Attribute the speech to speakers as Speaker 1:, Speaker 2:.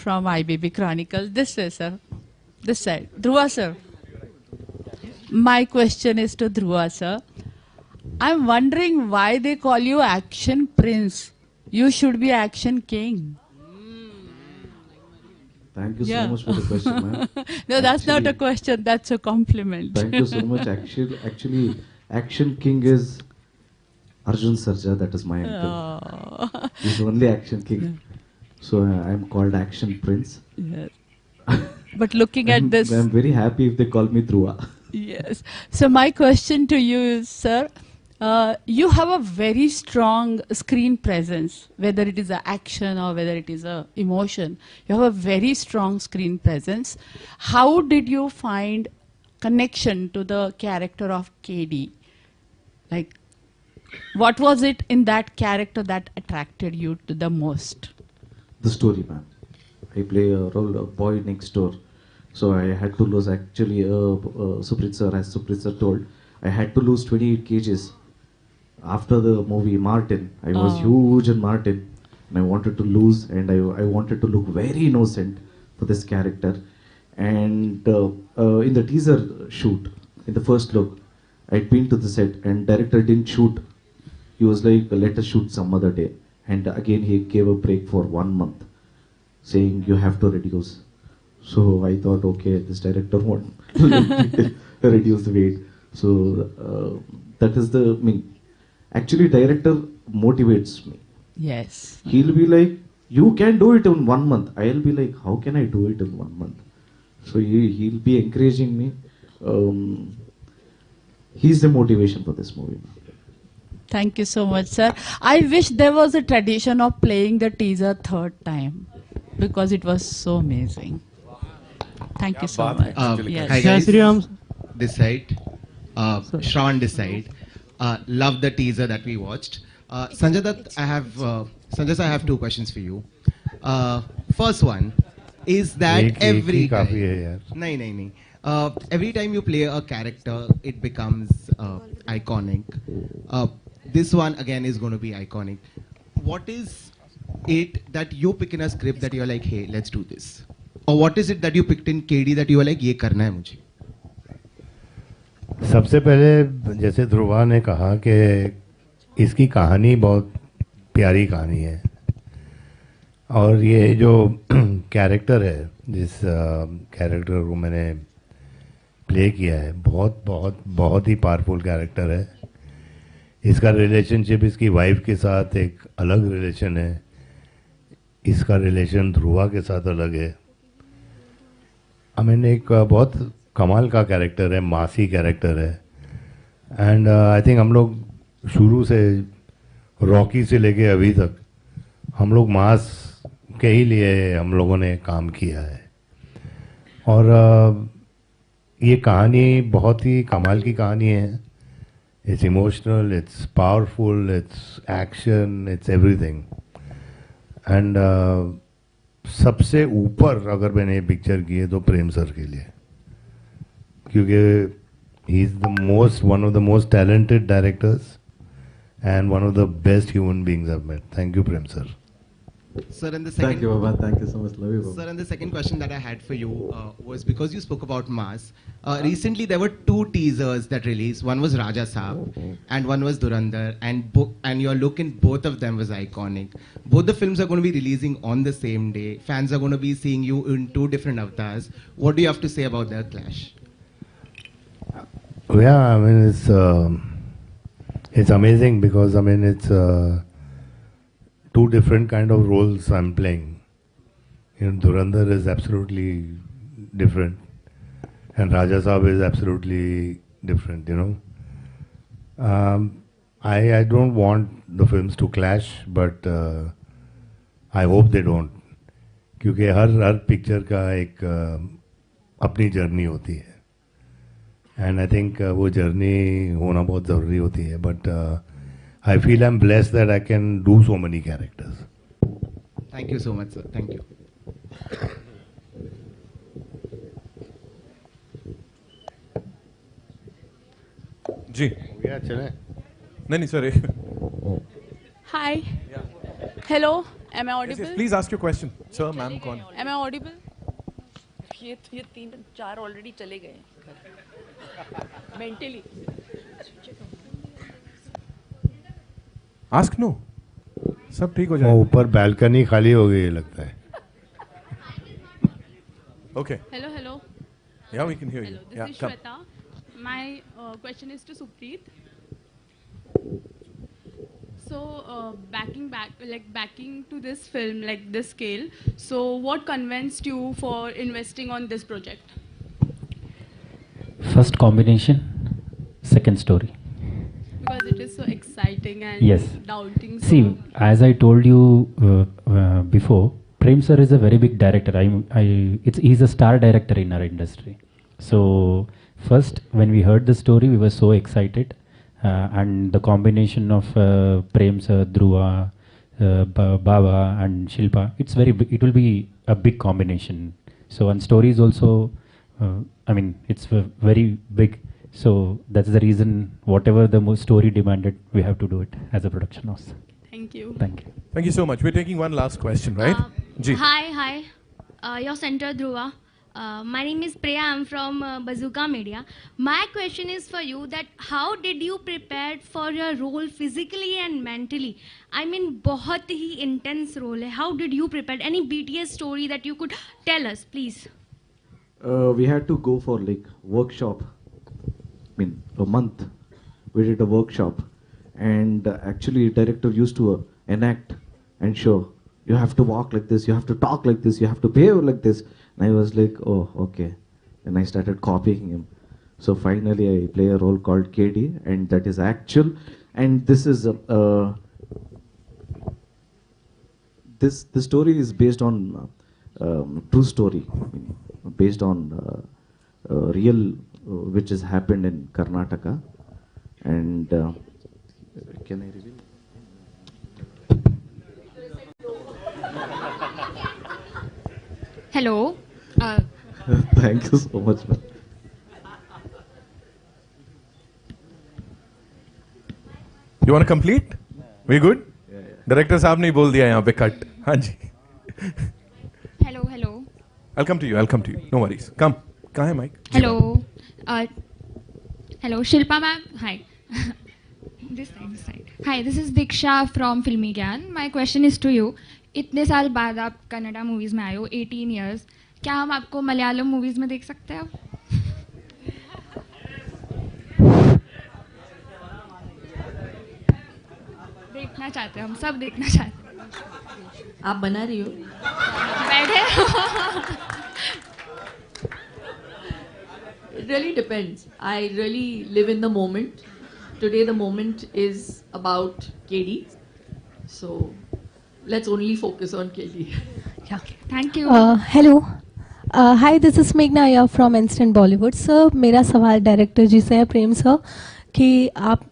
Speaker 1: from IBB Chronicle. This way, sir. This side. Dhruva, sir. My question is to Dhruva, sir. I'm wondering why they call you Action Prince. You should be Action King.
Speaker 2: Thank you so much for the question, ma'am.
Speaker 1: No, that's not a question. That's a compliment.
Speaker 2: Thank you so much. Actually, Action King is Arjun Sarja. That is my uncle.
Speaker 1: Oh.
Speaker 2: He's only Action King. So I'm called Action Prince.
Speaker 1: Yes. But looking at this...
Speaker 2: I'm very happy if they call me Dhruva.
Speaker 1: Yes. So my question to you is, sir, you have a very strong screen presence, whether it is an action or whether it is a emotion. You have a very strong screen presence. How did you find connection to the character of KD? Like, what was it in that character that attracted you to the most?
Speaker 2: The story, ma'am. I play a role of boy next door. So I had to lose, actually, Suprit sir, as Suprit sir told, I had to lose 28 kgs. After the movie Martin, I was huge in Martin. And I wanted to lose, and I wanted to look very innocent for this character. And in the teaser shoot, in the first look, I'd been to the set, and director didn't shoot. He was like, let us shoot some other day. And again, he gave a break for 1 month, saying, you have to reduce. So I thought, okay, this director won't reduce the weight. So that is the, actually director motivates me.
Speaker 1: Yes.
Speaker 2: He'll be like, you can do it in 1 month. I'll be like, how can I do it in 1 month? So he'll be encouraging me. He's the motivation for this movie.
Speaker 1: Thank you so much, sir. I wish there was a tradition of playing the teaser third time, because it was so amazing. Thank you so much.
Speaker 3: Yes. Hi guys, this side, Shravan this side. Love the teaser that we watched. Sanjay Dutt, I have two questions for you. First one is that every time you play a character, it becomes iconic. This one again is going to be iconic. What is it that you pick in a script that you're like, hey, let's do this? Or what is it that you picked in KD that you were like, ये करना है मुझे?
Speaker 4: सबसे पहले जैसे ध्रुवा ने कहा कि इसकी कहानी बहुत प्यारी कहानी है, और ये जो कैरेक्टर है, जिस कैरेक्टर को मैंने प्ले किया है, बहुत बहुत बहुत ही पावरफुल कैरेक्टर है. इसका रिलेशनशिप इसकी वाइफ के साथ एक अलग रिलेशन है, इसका रिलेशन ध्रुवा के साथ अलग है. एक बहुत कमाल का कैरेक्टर है, मासी कैरेक्टर है. एंड आई थिंक हम लोग शुरू से रॉकी से लेके अभी तक हम लोग मास के ही लिए हम लोगों ने काम किया है. और ये कहानी बहुत ही कमाल की कहानी है. It's emotional, it's powerful, it's action, it's everything. And सबसे ऊपर अगर मैंने ये पिक्चर की है तो प्रेम सर के लिए, क्योंकि he is one of the most talented directors and one of the best human beings I've met. Thank you, Prem sir.
Speaker 3: Sir, and the second,
Speaker 2: thank you, Baba. Thank you so much. Love you, Baba.
Speaker 3: Sir, and the second question that I had for you was because you spoke about Mass. Recently, there were two teasers that released. One was Raja Saab and one was Dhurandhar, and your look in both of them was iconic. Both the films are going to be releasing on the same day. Fans are going to be seeing you in two different avatars. What do you have to say about their clash?
Speaker 4: Yeah, I mean, it's amazing because it's two different kind of roles I'm playing. Dhurandhar is absolutely different, and Raja Saab is absolutely different. I don't want the films to clash, but I hope they don't, क्योंकि हर picture का एक अपनी journey होती है. And I think वो journey होना बहुत ज़रूरी होती है. But I feel I'm blessed that I can do so many characters.
Speaker 3: Thank you so much, sir. Thank you.
Speaker 5: जी
Speaker 4: चले
Speaker 5: नहीं sorry.
Speaker 1: Hi. Hello. Am I
Speaker 5: Yes,
Speaker 1: audible?
Speaker 5: yes, please ask your question. Sir, ma'am, कौन?
Speaker 1: Am I audible?
Speaker 6: ये 3-4 already चले गए mentally.
Speaker 5: Ask no. सब ठीक हो
Speaker 4: वो
Speaker 5: जाएगा.
Speaker 4: ऊपर बैल्कनी खाली हो गई लगता है.
Speaker 5: Okay.
Speaker 1: Hello.
Speaker 5: Yeah, we can hear you.
Speaker 1: Hello, this
Speaker 5: Yeah,
Speaker 1: is
Speaker 5: come.
Speaker 1: Shweta. My question is to Supreet. So, backing to this film, like this scale. So, what convinced you for investing on this project?
Speaker 7: First combination, second story.
Speaker 1: Because it is so exciting and
Speaker 7: Yes.
Speaker 1: doubting. So
Speaker 7: See, as I told you before, Prem sir is a very big director. He's a star director in our industry. So first, when we heard the story, we were so excited, and the combination of Prem sir, Dhruva, Baba, and Shilpa, it's very big. It will be a big combination. So and story is also, it's very big. So that's the reason. Whatever the story demanded, we have to do it as a production house.
Speaker 1: thank you.
Speaker 7: Thank you.
Speaker 5: Thank you so much. We're taking one last question, right? Ji.
Speaker 8: Hi. Your center Dhruva. My name is Priya. I'm from Bazooka Media. My question is for you that how did you prepare for your role physically and mentally? I mean, बहुत ही intense role है. How did you prepare? Any BTS story that you could tell us, please?
Speaker 2: We had to go for like workshop. A month. We did a workshop, and actually, director used to enact and show. You have to walk like this. You have to talk like this. You have to behave like this. And I was like, oh, okay. And I started copying him. So finally, I play a role called KD, and that is actual. And this is this story is based on true story, based on real, which has happened in Karnataka. And can I reveal?
Speaker 8: Hello.
Speaker 2: Thank you so much, man.
Speaker 5: You want to complete? We good? Director साहब ने बोल दिया यहाँ पे cut. हाँ जी.
Speaker 8: Hello.
Speaker 5: I'll come to you. No worries. Come. कहाँ है mic?
Speaker 8: Hello. Hello, Shilpa ma'am. Hi. This side. Hi, this is Diksha from Filmi Gyan. My question is to you. इतने साल बाद आप कन्नड़ा मूवीज में आए हो 18 years. क्या हम आपको मलयालम मूवीज में देख सकते हैं अब? देखना चाहते हैं, हम सब देखना चाहते हैं.
Speaker 6: आप बना रही हो?
Speaker 8: बैठे हो?
Speaker 6: It really depends. I really live in the moment. Today the moment is about KD. So let's only focus on KD.
Speaker 8: Yeah. Thank you.
Speaker 9: Hello hi this is मेघना Iyer from instant Bollywood. Sir मेरा सवाल director जी से है, प्रेम sir, कि आप